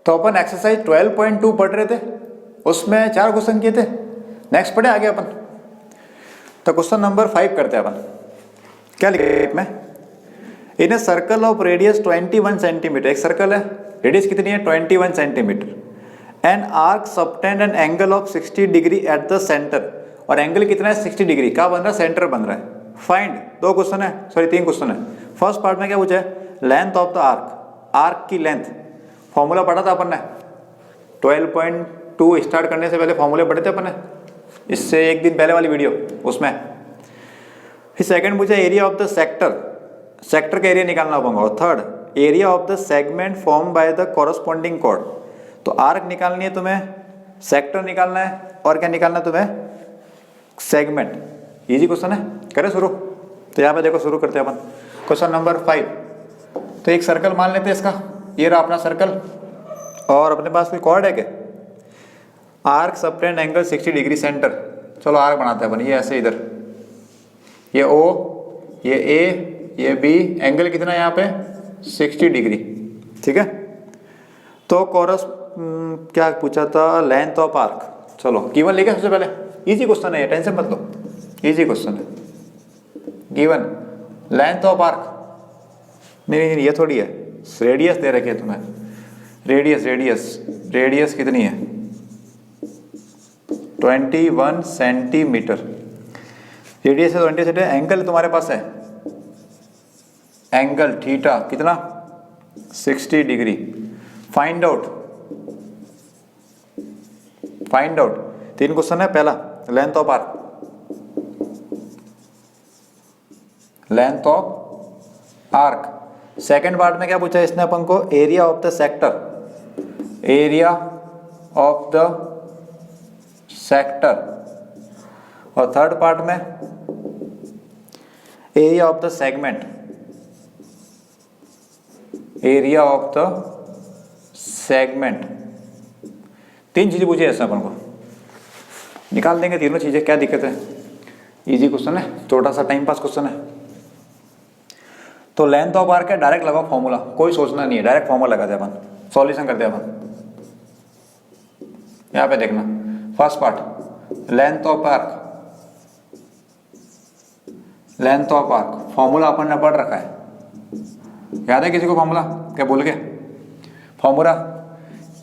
तो अपन एक्सरसाइज 12.2 पढ़ रहे थे, उसमें 4 क्वेश्चन किए थे। नेक्स्ट पढ़े आगे अपन। तो क्वेश्चन नंबर 5 करते हैं अपन। क्या लिखे में, in a circle of radius 21 centimetre, एक सर्कल है, रेडियस कितनी है 21 centimetre, an arc subtend an angle of 60 degree at the centre, और एंगल कितना है 60 डिग्री का बन रहा है, सेंटर बन रहा है। फाइंड, 2 क्वेश्चन है, सॉरी 3 क्वेश्चन है। फर्स्ट पार्ट में क्या पूछा है, length of the arc, arc की लेंथ। फॉर्मूला पढ़ा था अपन ने 12.2 स्टार्ट करने से पहले फॉर्मूले पढ़े थे अपन ने, इससे एक दिन पहले वाली वीडियो उसमें। फिर सेकंड पूछा area of the sector, sector का एरिया निकालना होगा। और third area of the segment form by the corresponding chord. तो आर्क निकालनी है तुम्हें, सेक्टर निकालना है, और क्या निकालना है तुम्हें, सेगमेंट। इजी क्वेश्चन है, करें शुरू। तो यहाँ पे देखो शुरू करते हैं अपन क्वेश्चन नंबर 5। तो एक सर्कल मान लेते हैं इसका, ये रहा अपना सर्कल, और अपने पास कोई कॉर्ड है क्या, arc subtend angle 60 degree centre. चलो आर्क बनाते हैं अपन, ये ऐसे इधर, ये O, ये A, ये B, एंगल कितना है यहाँ पे 60 डिग्री, ठीक है। तो कोरस क्या पूछा था, लेंथ ऑफ आर्क। चलो गिवन लेके सबसे पहले, इजी क्वेश्चन है ये, टेंशन मत लो, इजी क्वेश्चन है। गिवन लेंथ ऑफ आर्क, नहीं ये थोड़ी है, रेडियस दे रखे है तुम्हें, रेडियस रेडियस रेडियस कितनी है 21 सेंटीमीटर, रेडियस है 20 सेंटीमीटर। एंगल तुम्हारे पास है, एंगल थीटा कितना 60 degree. Find out, find out 3 question है। पहला length of arc, length of arc. Second part में क्या पूछा है इसने अपन को, area of the sector, area of the sector. और थर्ड पार्ट में area of the segment, area of the segment. 3 चीजें पूछी ऐसा अपन को, निकाल देंगे तीनों चीजें, क्या दिक्कत है, इजी क्वेश्चन है, छोटा सा टाइम पास क्वेश्चन है। तो लेंथ ऑफ आर्क है, डायरेक्ट लगाओ फॉर्मूला, कोई सोचना नहीं है, डायरेक्ट फॉर्मूला लगाते हैं अपन, सॉल्यूशन करते हैं अपन। यहां पे देखना first part, length of arc, length of arc formula अपन ने पढ़ रखा है, याद है किसी को फॉर्मूला, क्या बोल गए formula,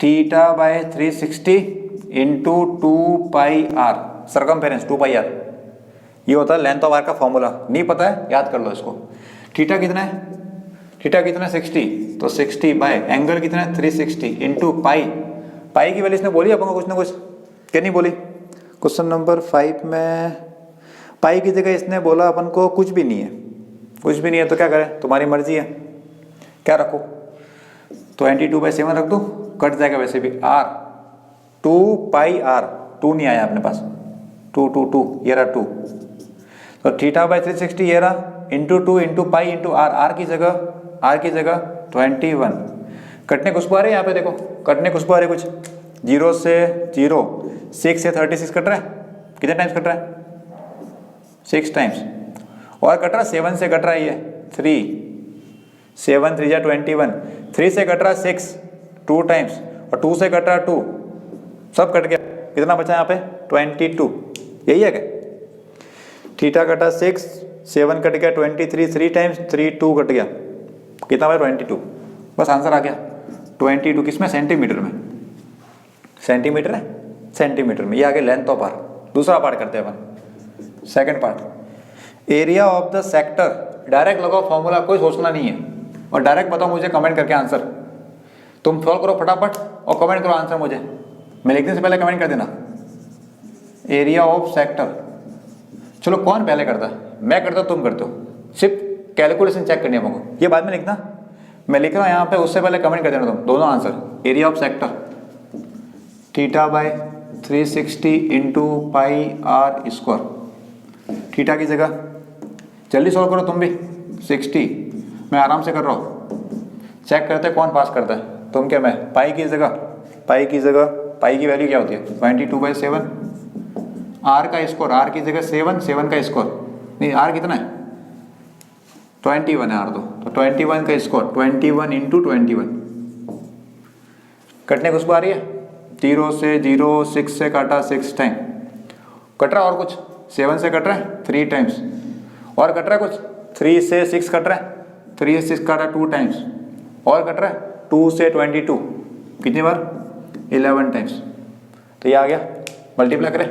theta by 360 into 2 pi r, circumference 2 pi r, ये होता है लेंथ ऑफ आर्क का फॉर्मूला। नहीं पता है याद कर लो इसको। थीटा कितना है, थीटा कितना है 60, तो 60 बाय एंगल कितना है 360 इंटू पाई, पाई की वैल्यू इसने बोली अपन को कुछ ना कुछ, क्या नहीं बोली। क्वेश्चन नंबर 5 में पाई की जगह इसने बोला अपन को कुछ भी नहीं है, कुछ भी नहीं है तो क्या करें, तुम्हारी मर्जी है, क्या रखो 22/7 रख दो, कट जाएगा वैसे भी आर, 2 पाई आर, 2 नहीं आया अपने पास, 2 ये रहा 2, तो थीटा बाय 360 ये रहा into 2 into pi into r, r की जगह 21। कटने कुछ आ रहे यहाँ पे देखो, कटने कुछ आ रहे, कुछ 0 से 0, 6 से 36 कट रहा है, कितने टाइम्स कट रहा है 6 टाइम्स, और कट रहा 7 से कट रहा है ये 3, 7 3 जा 21, 3 से कट रहा 6 2 टाइम्स, और 2 से कट रहा 2, सब कट गया, कितना बचा यहाँ पे 22, यही है क्या। थीटा कटा 6, 7 कट गया 23, 3 टाइम्स 3 2 कट गया, कितना भाई 22, बस आंसर आ गया 22। किसमें, सेंटीमीटर में, सेंटीमीटर है, सेंटीमीटर में। ये आगे लेंथ ऑफ आर्क। दूसरा पार्ट करते हैं अपन, second part, area of the sector. Direct लगाओ फॉर्मूला, कोई सोचना नहीं है, और डायरेक्ट बताओ मुझे कमेंट करके आंसर, तुम सॉल्व करो फटाफट और कमेंट करो आंसर मुझे, मैं लिखने से पहले कमेंट कर देना। एरिया ऑफ सेक्टर, चलो कौन पहले करता है, मैं करता हूँ तुम करते हो, सिर्फ कैलकुलेशन चेक करनी है हमको, ये बाद में लिखना, मैं लिख रहा हूँ यहाँ पे, उससे पहले कमेंट कर देना तुम दोनों answer. Area of sector theta by 360 into pi r square, theta की जगह जल्दी सॉल्व करो तुम भी, 60 मैं आराम से कर रहा हूँ, चेक करते कौन पास करता है, तुम क्या मैं। पाई की जगह पाई की वैल्यू क्या होती है 22/7, आर का स्क्वायर, आर की जगह 7 का स्क्वायर, नहीं आर कितना है 21 है आर, तो 21 का स्क्वायर 21 इंटू 21, कटने की उसको आ रही है, 0 से 0, 6 से काटा 6 टाइम, कट रहा और कुछ 7 से कट रहा है 3 टाइम्स, और कट रहा है कुछ 3 से 6 कट रहा है, 3 से 6 काटा 2 टाइम्स, और कट रहा है 2 से 22 कितनी बार 11 टाइम्स। तो ये आ गया, मल्टीप्लाई करें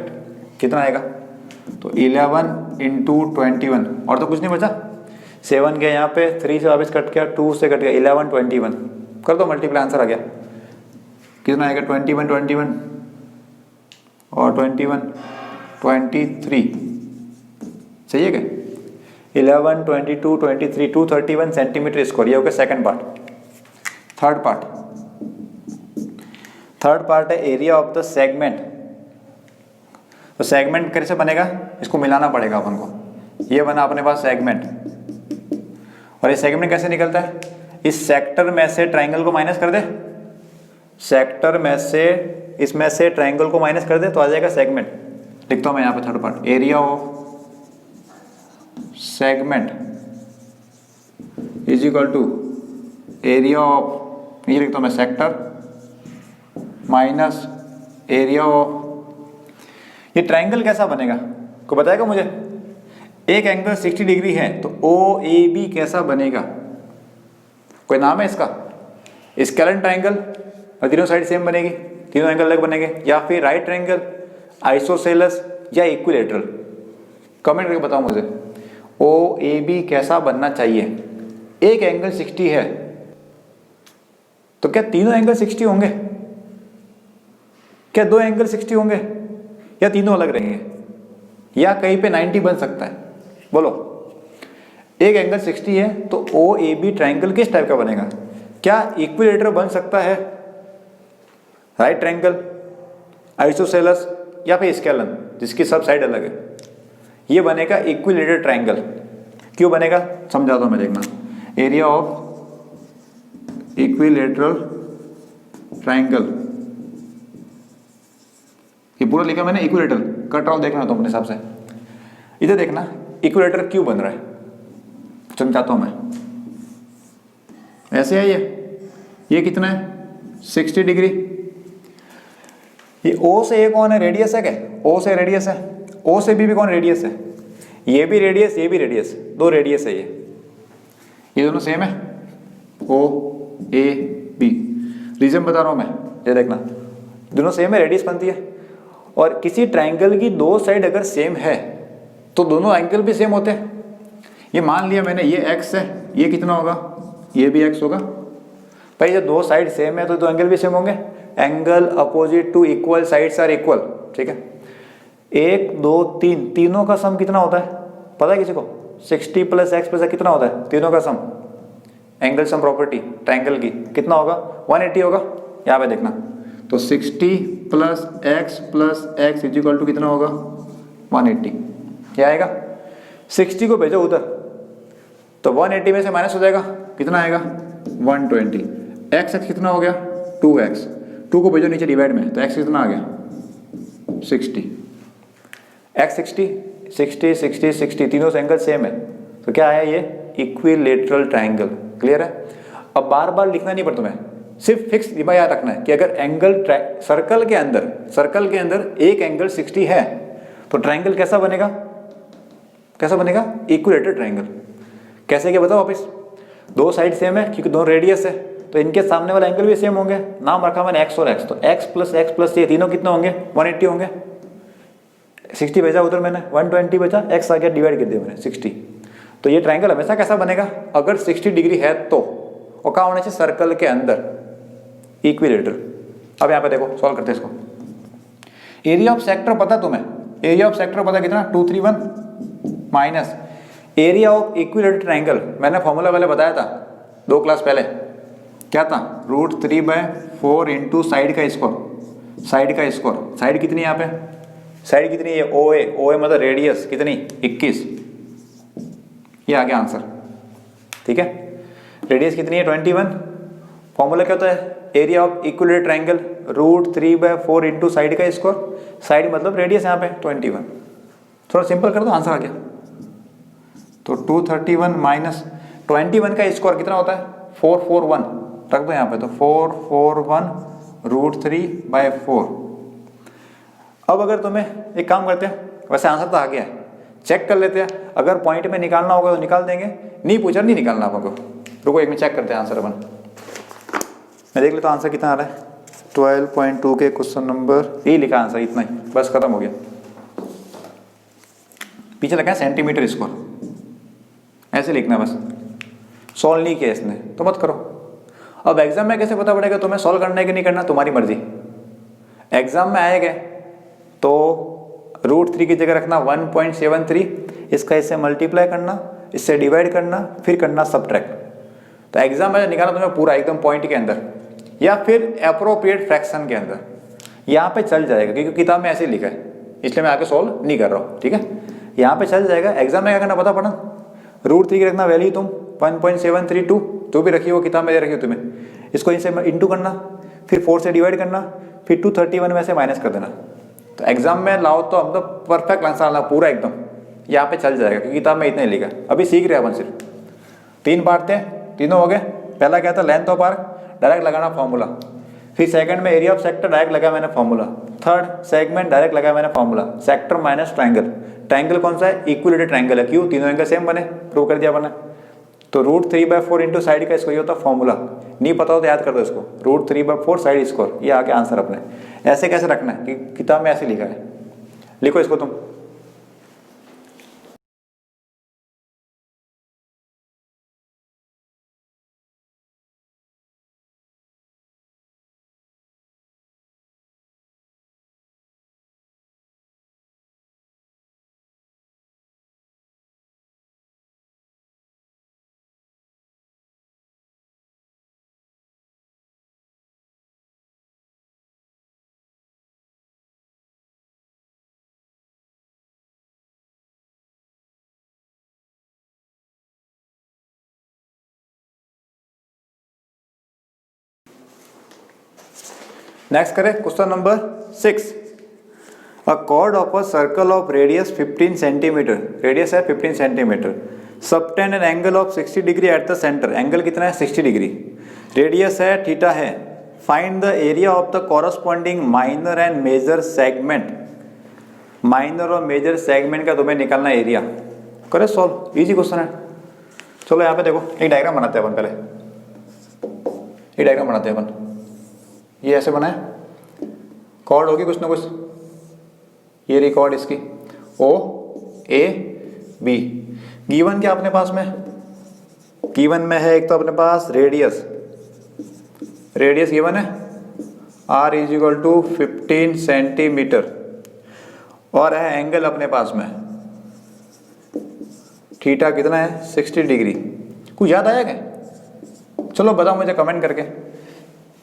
कितना आएगा, तो 11 इंटू 21, और तो कुछ नहीं बचा, 7 गया यहाँ पे, 3 से वापस कट गया, 2 से कट गया, 11 21 कर दो मल्टीप्लाई, आंसर आ गया कितना आएगा 21 21 और 21 23, सही है क्या, 11 22 23 231 सेंटीमीटर स्क्वायर। ये हो गया सेकंड पार्ट। थर्ड पार्ट है एरिया ऑफ द सेगमेंट। तो सेगमेंट कैसे बनेगा, इसको मिलाना पड़ेगा अपन को। ये बना अपने पास सेगमेंट, और ये सेगमेंट कैसे निकलता है, इस सेक्टर में से ट्राइंगल को माइनस कर दे, सेक्टर में से इसमें से ट्राइंगल को माइनस कर दे तो आ जाएगा सेगमेंट। लिखता हूं मैं यहाँ पे third part, area of segment is equal to area of, ये लिखता हूं मैं सेक्टर माइनस एरिया ऑफ। ये ट्राइंगल कैसा बनेगा को बताएगा मुझे, एक एंगल 60 डिग्री है तो ओ ए बी कैसा बनेगा, कोई नाम है इसका, स्केलेन ट्राइंगल, और तीनों साइड सेम बनेगी, तीनों एंगल अलग बनेंगे, या फिर राइट ट्राइंगल, आइसोसेलेस या इक्विलेटरल। कमेंट करके बताओ मुझे ओ ए बी कैसा बनना चाहिए। एक एंगल 60 है तो क्या तीनों एंगल 60 होंगे, क्या दो एंगल 60 होंगे, या तीनों अलग रहेंगे, या कहीं पे 90 बन सकता है, बोलो। एक एंगल 60 है तो ओ ए बी ट्राइंगल किस टाइप का बनेगा, क्या इक्विलेटरल बन सकता है, राइट ट्राइंगल, आइसोसेलेस, या फिर स्केलन जिसकी सब साइड अलग है, ये बनेगा इक्विलेटरल ट्राइंगल। क्यों बनेगा समझाता हूं मैं, देखना, एरिया ऑफ इक्विलेटरल ट्राइंगल, ये पूरा लिखा मैंने इक्विलेटरल, कट रहा हूं देखना तो अपने हिसाब से, इधर देखना इक्विलेटर क्यों बन रहा है, समझाता हूं मैं। ऐसे है ये कितना है 60 डिग्री, ये ओ से ए कौन है, रेडियस है क्या, ओ से रेडियस है, ओ से बी भी कौन रेडियस है, ये भी रेडियस ये भी रेडियस, दो रेडियस है ये दोनों सेम है, ओ ए बी। रीजन बता रहा हूं मैं, ये देखना दोनों सेम है, रेडियस बनती है, और किसी ट्राइंगल की दो साइड अगर सेम है तो दोनों एंगल भी सेम होते हैं। ये मान लिया मैंने, ये x है, ये कितना होगा, ये भी x होगा। भाई जब दो साइड सेम है तो दो एंगल भी सेम होंगे, angle opposite to equal sides are equal, ठीक है। 1 2 3 तीनों का सम कितना होता है पता है किसी को, 60 प्लस x प्लस कितना होता है, तीनों का सम, एंगल सम प्रॉपर्टी ट्राइंगल की कितना होगा 180 होगा। यहाँ पे देखना, तो 60 plus x is equal to कितना होगा 180, क्या आएगा, 60 को भेजो उधर तो 180 में से माइनस हो जाएगा, कितना आएगा 120, x कितना हो गया 2x, 2 को भेजो नीचे डिवाइड में तो x कितना आ गया 60, x 60 60 60 तीनों से एंगल सेम है तो क्या है ये इक्विलेटरल ट्राइंगल। क्लियर है। अब बार बार लिखना नहीं पड़ता, तुम्हें सिर्फ फिक्स दिमाग याद रखना है कि अगर एंगल सर्कल के अंदर एक एंगल 60 है तो ट्राइंगल कैसा बनेगा, इक्विलेटरल ट्राइंगल। कैसे क्या बताओ वापिस, दो साइड सेम है क्योंकि दो रेडियस है तो इनके सामने वाला एंगल भी सेम होंगे, नाम रखा मैंने x और x, तो x प्लस ये तीनों कितने होंगे 180 होंगे। 60 भेजा उधर मैंने, 120 बचा, x आ गया डिवाइड कर दिया मैंने 60। तो ये ट्राइंगल हमेशा कैसा बनेगा, अगर 60 डिग्री है तो, और कहाँ होना चाहिए सर्कल के अंदर, इक्विलेटरल। अब यहाँ पे देखो सॉल्व करते हैं इसको। एरिया ऑफ सेक्टर पता तुम्हें, एरिया ऑफ सेक्टर पता कितना 231 minus area of equilateral triangle, मैंने फॉर्मूला पहले बताया था 2 क्लास पहले, क्या था √3/4 इंटू साइड का स्क्वायर, साइड कितनी यहाँ पे, साइड कितनी है OA मतलब रेडियस कितनी 21, ये आ गया आंसर, ठीक है। रेडियस कितनी है 21, फॉर्मूला क्या होता है area of equilateral triangle √3/4 into side का स्क्वायर, साइड मतलब रेडियस यहाँ पे 21, थोड़ा सिंपल कर दो आंसर आ गया। तो 231 माइनस 21 का स्क्वायर कितना होता है 441, रख दो यहाँ पे, तो 441 √3/4। अब अगर तुम्हें एक काम करते हैं, वैसे आंसर तो आ गया है, चेक कर लेते हैं, अगर पॉइंट में निकालना होगा तो निकाल देंगे, नहीं पूछा नहीं निकालना आपको। रुको एक में चेक करते हैं आंसर अपन। मैं देख लेता हूँ आंसर कितना आ रहा है। 12.2 के क्वेश्चन नंबर, यही लिखा आंसर, इतना ही बस, खत्म हो गया। पीछे लगा है सेंटीमीटर स्क्वायर, ऐसे लिखना बस, सॉल्व नहीं किया इसने तो मत करो। अब एग्जाम में कैसे पता पड़ेगा तुम्हें सॉल्व करना है कि नहीं करना, तुम्हारी मर्जी। एग्जाम में आएगा तो √3 की जगह रखना 1.73, इसका इससे मल्टीप्लाई करना, इससे डिवाइड करना, फिर करना सब्ट्रैक्ट। तो एग्जाम में निकालना तुम्हें पूरा एकदम पॉइंट के अंदर या फिर अप्रोप्रिएट फ्रैक्शन के अंदर, यहाँ पे चल जाएगा क्योंकि किताब में ऐसे ही लिखा है, इसलिए मैं आगे सॉल्व नहीं कर रहा हूँ, ठीक है। यहाँ पे चल जाएगा। एग्जाम में क्या करना पता पड़ा, √3 की रखना वैल्यू तुम 1.732 जो भी रखी हो किताब में दे रखी हो तुम्हें, इसको इनसे इंटू करना, फिर 4 से डिवाइड करना, फिर 231 में से माइनस कर देना। तो एग्जाम में लाओ तो हम तो परफेक्ट आंसर आना पूरा एकदम, यहाँ पे चल जाएगा क्योंकि किताब में इतना ही लिखा। अभी सीख रहे हैं अपन सिर्फ 3 पार्ट थे, तीनों हो गए। पहला क्या था, लेंथ ऑफ आर्क, डायरेक्ट लगाना फॉर्मूला। फिर सेकंड में एरिया ऑफ सेक्टर, डायरेक्ट लगाया मैंने फॉर्मूला। थर्ड सेगमेंट, डायरेक्ट लगाया मैंने formula. Sector minus triangle, triangle कौन सा है, इक्विलेटरल ट्रायंगल है, क्यों, तीनों एंगल सेम बने, प्रूव कर दिया मैंने। तो √3/4 इंटू साइड का इसको ये होता है फॉर्मूला, नहीं पता हो तो याद कर दो इसको, √3/4 साइड स्क्वायर, ये आके आंसर अपने। ऐसे कैसे रखना है कि किताब में ऐसे लिखा है, लिखो इसको तुम। नेक्स्ट करें question number 6। A chord of a circle of radius 15 centimetre, radius है 15 centimetre, subtend an angle of 60 degree at the centre, angle कितना है 60 डिग्री, रेडियस है थीटा है, find the area of the corresponding minor and major segment. Minor और major segment का तुम्हें निकालना area, करे सॉल्व, इजी क्वेश्चन है। चलो यहाँ पे देखो एक डायग्राम बनाते हैं अपन, पहले एक डायग्राम बनाते हैं अपन। ये ऐसे बना है, कॉर्ड होगी कुछ ना कुछ, ये रिकॉर्ड इसकी OAB। गिवन क्या अपने पास में, गिवन में है एक तो अपने पास रेडियस, रेडियस गिवन है R = 15 सेंटीमीटर, और है एंगल अपने पास में थीटा कितना है 60 डिग्री। कुछ याद आया क्या, चलो बताओ मुझे कमेंट करके।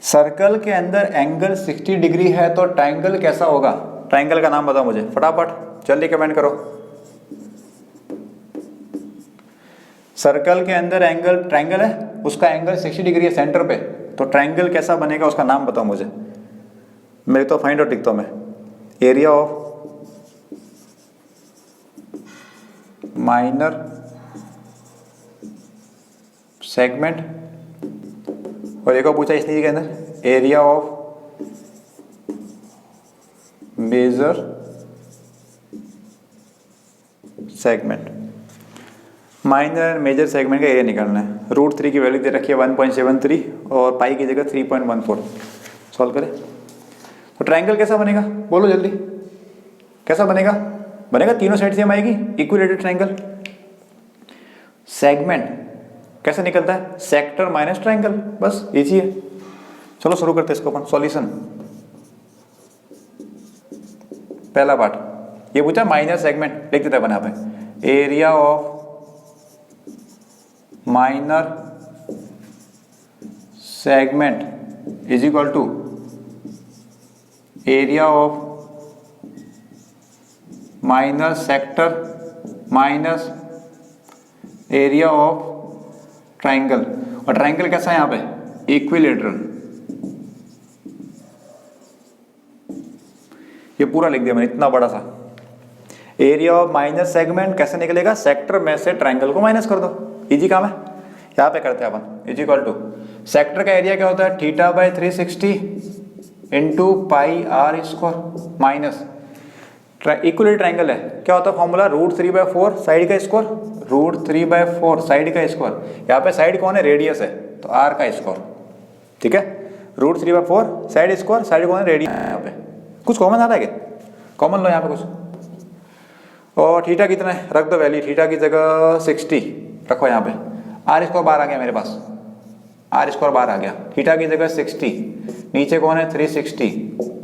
सर्कल के अंदर एंगल 60 डिग्री है तो ट्रायंगल कैसा होगा, ट्रायंगल का नाम बताओ मुझे फटाफट, जल्दी कमेंट करो। सर्कल के अंदर एंगल, ट्रायंगल है, उसका एंगल 60 डिग्री है सेंटर पे, तो ट्रायंगल कैसा बनेगा उसका नाम बताओ मुझे। मेरे तो फाइंड आउट लिखता हूं मैं, एरिया ऑफ माइनर सेगमेंट, और एक और पूछा इसने के अंदर area of major segment. Minor and major segment का एरिया निकालना है। √3 की वैल्यू दे रखी है 1.73 और पाई की जगह 3.14। सॉल्व करें तो ट्रायंगल कैसा बनेगा, बोलो जल्दी, कैसा बनेगा, बनेगा तीनों साइड सेम आएगी, इक्विलेटरल ट्रायंगल। सेगमेंट कैसे निकलता है, सेक्टर माइनस ट्रायंगल, बस इजी है। चलो शुरू करते हैं इसको अपन, सॉल्यूशन। पहला पार्ट ये पूछा माइनर सेगमेंट, लिख देते हैं अपन यहाँ पे, area of minor segment is equal to area of minor sector minus area of triangle. और ट्रायंगल कैसा है यहाँ पे, इक्विलेटरल। ये पूरा लिख दिया मैंने, इतना बड़ा सा। एरिया ऑफ माइनर सेगमेंट कैसे निकलेगा, सेक्टर में से ट्रायंगल को माइनस कर दो, इजी काम है। यहाँ पे करते हैं अपन, इज इक्वल टू सेक्टर का एरिया क्या होता है, θ/360 into pi r square minus equal triangle है, क्या होता है फॉर्मूला, √3/4 साइड का स्क्वायर, √3/4 साइड का स्क्वायर। यहाँ पे साइड कौन है, रेडियस है, तो आर का स्क्वायर। ठीक है, √3/4 साइड स्क्वायर, साइड कौन है, रेडियस। यहाँ पे कुछ कॉमन आ रहा है क्या, कॉमन लो यहाँ पे कुछ। और थीटा कितना है, रख दो वैल्यू, थीटा की जगह 60 रखो यहाँ पे। आर स्क्वायर बार आ गया मेरे पास, आर स्क्वायर बार आ गया, थीटा की जगह 60, नीचे कौन है 360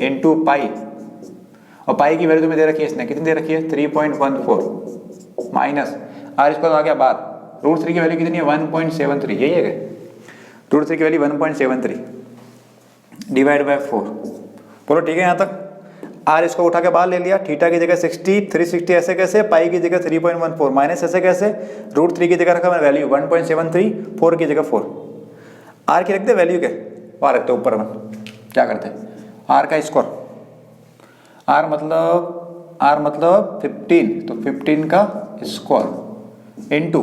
इंटू पाई, और पाई की वैल्यू तुम्हें दे रखी है इसने, कितनी दे रखी है 3.14 माइनस आर स्क्वायर आ गया बार, √3 की वैल्यू कितनी है 1.73, यही है क्या, √3 की वैल्यू 1.73 डिवाइड बाय 4। बोलो ठीक है यहाँ तक। आर इसको उठा के बाहर ले लिया, थीटा की जगह 60, 360 ऐसे कैसे, पाई की जगह 3.14 माइनस ऐसे कैसे, √3 की जगह रखा मैंने वैल्यू 1.73, 4 की जगह 4, आर की रखते वैल्यू क्या, वहाँ रखते ऊपर में, क्या करते आर का स्क्वायर, आर मतलब 15, तो 15 का स्क्वायर इनटू,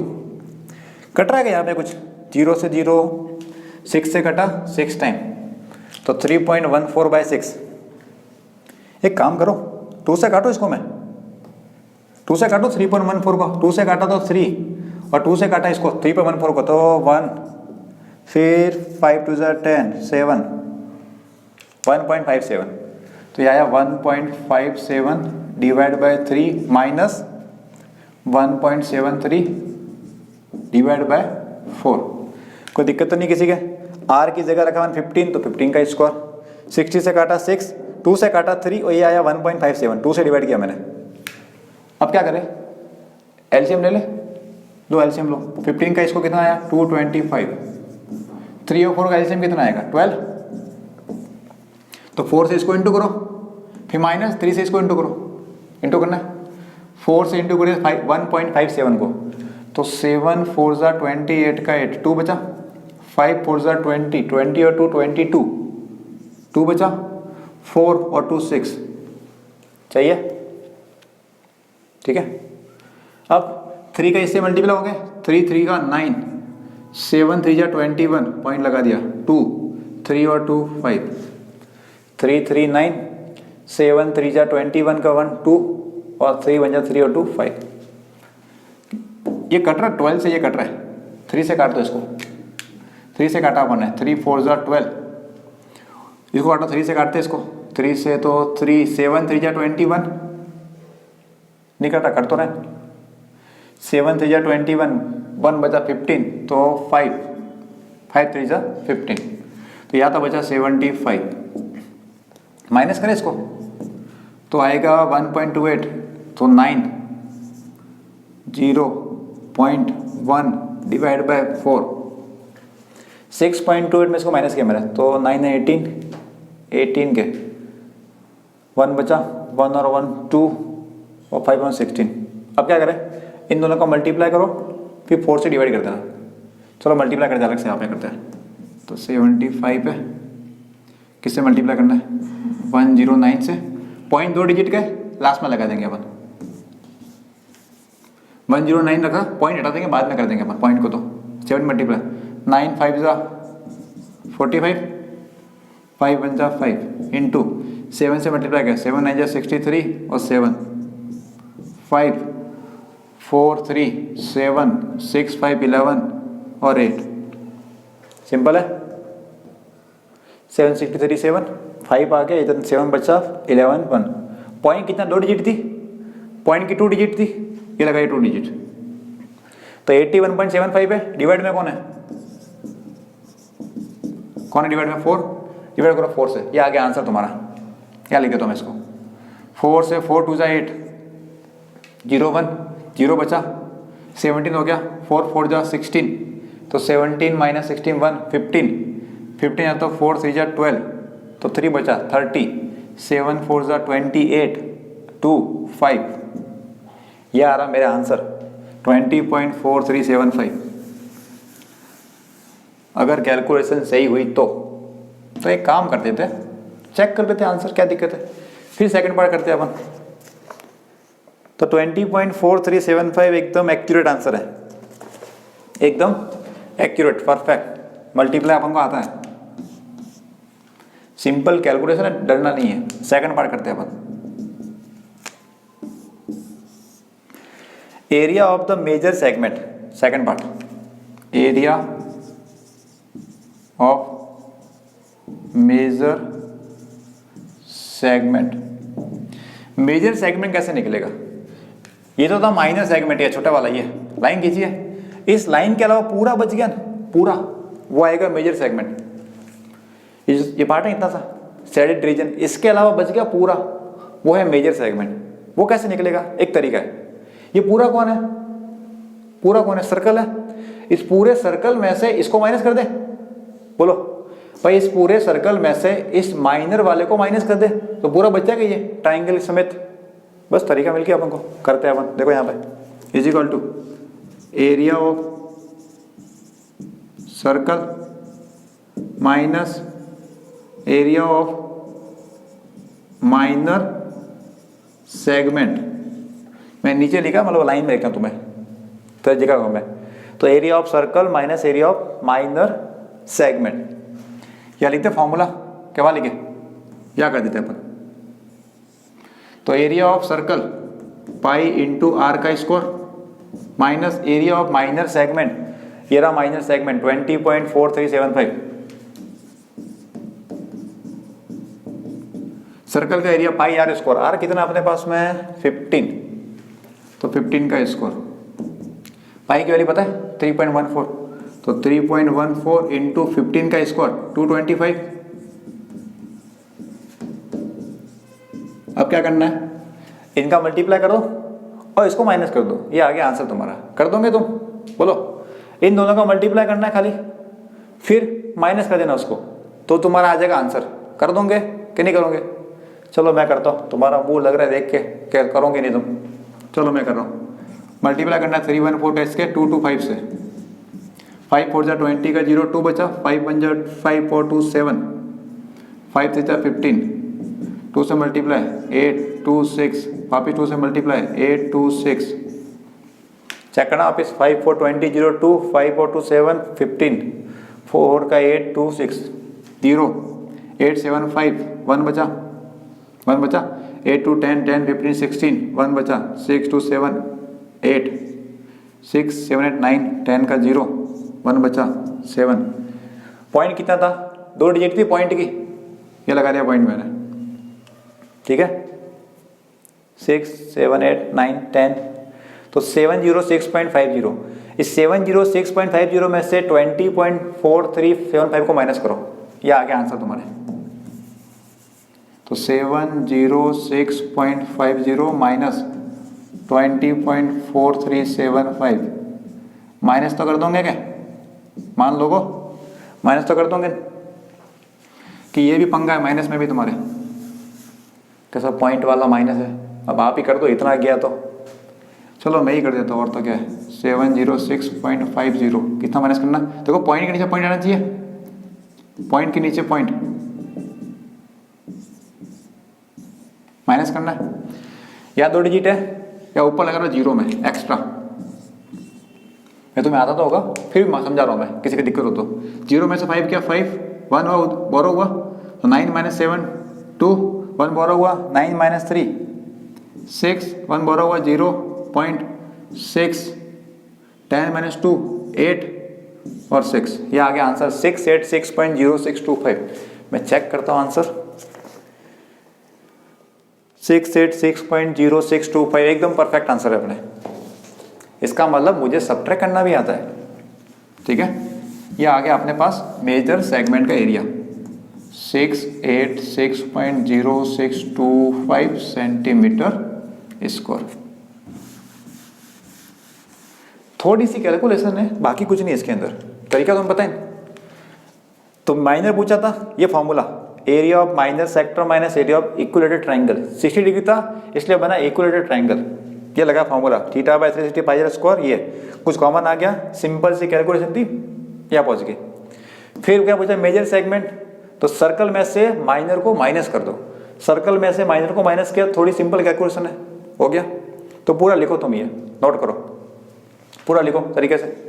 कट रहा है यहाँ पे कुछ, 0 से 0, 6 से कटा 6 टाइम, तो 3.14/6। एक काम करो 2 से काटो इसको, मैं 2 से काटो 3.14 को, 2 से काटा तो 3 और 2 से काटा इसको 3.14 को, तो 1, फिर 5 2 10, 7, 1.57, तो यह आया 1.57 divide by 3 minus 1.73 divide by 4। कोई दिक्कत तो नहीं किसी के। आर की जगह रखा 15, तो 15 का स्क्वायर, 60 से काटा 6, 2 से काटा 3 और ये आया 1.57, 2 से डिवाइड किया मैंने। अब क्या करें, एलसीएम ले ले, लो एलसीएम लो, 15 का इसको कितना आया 225, 3 और 4 का एलसीएम कितना आएगा 12, तो 4 से इसको इंटू करो, फिर माइनस 3 से इसको इंटू करो, इंटू करना है 4 से इंटू करें 1.57 को, तो 7 4 28 का 8, 2 बचा, 5 4 20, 20 और 2 22, 2 बचा, 4 और 2 6 चाहिए। ठीक है, अब 3 का इससे मल्टीप्लाई हो गए, 3 3 का 9, 7 3 21 पॉइंट लगा दिया, 2 3 और 2 5, 3 3 9, 7 3 21 का 1 2 और 3 1 3 और 2 5। ये कट रहा है 12 से, ये कट रहा है 3 से काट दो इसको, 3 से काटा अपन है, 3 4 12, इसको काटो 3 से काटते इसको, 3 से तो 3 7 3 21 नहीं काटा, कट तो रहे, 7 3 21, 1 बचा 15, तो 5 5 3 15, तो यहाँ तो बचा 75, माइनस करें इसको तो आएगा 1.28, तो 9 0.1 डिवाइड बाय 4, 6.28 में इसको माइनस किया मैंने, तो 9 है 18 के 1 बचा, 1 और 1 2 और 5 और 16। अब क्या करें, इन दोनों का मल्टीप्लाई करो, फिर 4 से डिवाइड कर देना। चलो मल्टीप्लाई करते अलग से यहाँ पे करते हैं, तो 75 है, किससे मल्टीप्लाई करना है 109 से, पॉइंट 2 डिजिट के लास्ट में लगा देंगे अपन, 109 रखा, पॉइंट हटा देंगे, बाद में कर देंगे अपन पॉइंट को, तो 7 मल्टीप्लाई 9 5 45, 5 1 5 इंटू 7 से मल्टीप्लाई किया, 7 9 63 और 7 5 4 3 7 6 5 11 और 8, सिंपल है। 7 63 7 5 आ गया, इधर 7 बचा, 11 1, पॉइंट कितना 2 डिजिट थी, पॉइंट की 2 डिजिट थी, ये लगाई 2 डिजिट, तो 81.75 है, डिवाइड में कौन है डिवाइड में 4, डिवाइड करो 4 से, ये आ गया आंसर तुम्हारा। क्या लिखे तो मैं इसको, 4 से 4 2 8, 0 1 0 बचा, 17 हो गया, 4 4 16, तो 17 माइनस 16 1 15, 15 है तो 4 3 12, तो 3 बचा 30, 7 4 28 2 5, यह आ रहा मेरा आंसर 20.4375। अगर कैलकुलेशन सही हुई तो एक काम कर देते, चेक कर लेते आंसर, क्या दिक्कत है, फिर सेकंड पार्ट करते हैं अपन। तो 20.4375 एकदम एक्यूरेट आंसर है, एकदम एक्यूरेट परफेक्ट, मल्टीप्लाई अपन को आता है। सिंपल कैलकुलेशन है, डरना नहीं है। सेकंड पार्ट करते हैं अपन। Area of the major segment, second part, area of major segment. Major segment कैसे निकलेगा? ये तो था माइनर सेगमेंट, ये छोटा वाला, ये लाइन खींचिए, इस लाइन के अलावा पूरा बच गया ना, पूरा वो आएगा मेजर सेगमेंट। ये पार्ट है इतना सा शेडेड रीजन, इसके अलावा बच गया पूरा, वो है मेजर सेगमेंट। वो कैसे निकलेगा? एक तरीका है, ये पूरा कौन है? पूरा कौन है? सर्कल है। इस पूरे सर्कल में से इसको माइनस कर दे, बोलो भाई, इस पूरे सर्कल में से इस माइनर वाले को माइनस कर दे तो पूरा बच जाएगा ये ट्राइंगल समेत। बस तरीका मिल गया अपन को, करते हैं अपन। देखो यहाँ पे is equal to area of circle minus area of minor segment. मैं नीचे लिखा, मतलब लाइन में लिखा तुम्हें तो जगह मैं, तो area of circle minus area of minor segment. क्या लिखते फॉर्मूला, क्या लिखे, क्या कर देते अपन? तो area of circle pi into r का square minus area of minor segment, ये रहा माइनर सेगमेंट 20.4375। सर्कल का area pi r square, r कितना अपने पास में है 15, तो 15 का स्क्वायर। पाई की वैल्यू पता है 3.14, तो 3.14 इंटू 15 का स्क्वायर 225। अब क्या करना है, इनका मल्टीप्लाई कर दो और इसको माइनस कर दो, ये आ गया आंसर तुम्हारा। कर दोगे तुम? बोलो, इन दोनों का मल्टीप्लाई करना है खाली, फिर माइनस कर देना उसको, तो तुम्हारा आ जाएगा आंसर। कर दोगे कि नहीं करोगे? चलो मैं करता हूँ, तुम्हारा मुंह लग रहा है देख के क्या करोगे नहीं तुम। चलो मैं कर रहा हूँ। मल्टीप्लाई करना है 314 का इसके 225 से, 5 4 जा 20 का 0 2 बचा, 5 1 जा 5 4 2 7, 5 3 जा 15, 2 से मल्टीप्लाई 8 2 6, वापिस 2 से मल्टीप्लाई 8 2 6, चेक करना वापिस 5 4 20 0 2 5 4 2 7 15, 4 का 8 2 6 0 8 7 5 1 बचा 8 2 10 10 15 16 1 बचा 6 2 7 8 6 7 8 9 10 का 0 1 बचा 7। पॉइंट कितना था? 2 डिजिट थी पॉइंट की, ये लगा दिया पॉइंट मैंने, ठीक है। 6 7 8 9 10, तो 706.50। इस 706.50 में से 20.4375 को माइनस करो, ये आ गया आंसर तुम्हारे। तो 706.50 माइनस 20.4375, माइनस तो कर दोगे क्या? मान लोगो माइनस तो कर दोगे कि ये भी पंगा है माइनस में भी तुम्हारे, कैसा पॉइंट वाला माइनस है। अब आप ही कर दो, इतना गया तो चलो मैं ही कर देता हूँ, और तो क्या है 706.50, कितना माइनस करना? देखो पॉइंट के नीचे पॉइंट आना चाहिए, पॉइंट के नीचे पॉइंट माइनस करना है। या 2 डिजिट है या ऊपर लगा रहा जीरो में एक्स्ट्रा, मैं तुम्हें आता तो होगा फिर भी समझा रहा हूँ मैं, किसी की दिक्कत हो तो। 0 में से 5 क्या 5 1 बोरो हुआ, तो 9 - 7 2 1 बोरो हुआ, 9 - 3 6 1 बोरो हुआ 0.6 10 - 2 8 और 6, ये आ गया आंसर 686.0625। मैं चेक करता हूँ आंसर 686.0625, एकदम परफेक्ट आंसर है अपने। इसका मतलब मुझे सब्ट्रैक्ट करना भी आता है, ठीक है। ये आ गया अपने पास मेजर सेगमेंट का एरिया 686.0625 सेंटीमीटर स्क्वायर। थोड़ी सी कैलकुलेशन है, बाकी कुछ नहीं इसके अंदर, तरीका तुम्हें पता है। तो माइनर पूछा था, ये formula area of minor sector minus area of equilateral triangle 60 degree था, इसलिए बना इक्विलेटरल ट्राइंगल। ये लगा फॉर्मूला θ/360 पाई स्क्वायर, ये कुछ कॉमन आ गया, सिंपल सी कैलकुलेशन थी, या पहुंच गई। फिर क्या पूछा मेजर सेगमेंट, तो सर्कल में से माइनर को माइनस कर दो, सर्कल में से माइनर को माइनस किया, थोड़ी सिंपल कैलकुलेशन है, हो गया। तो पूरा लिखो तुम, ये नोट करो, पूरा लिखो तरीके से।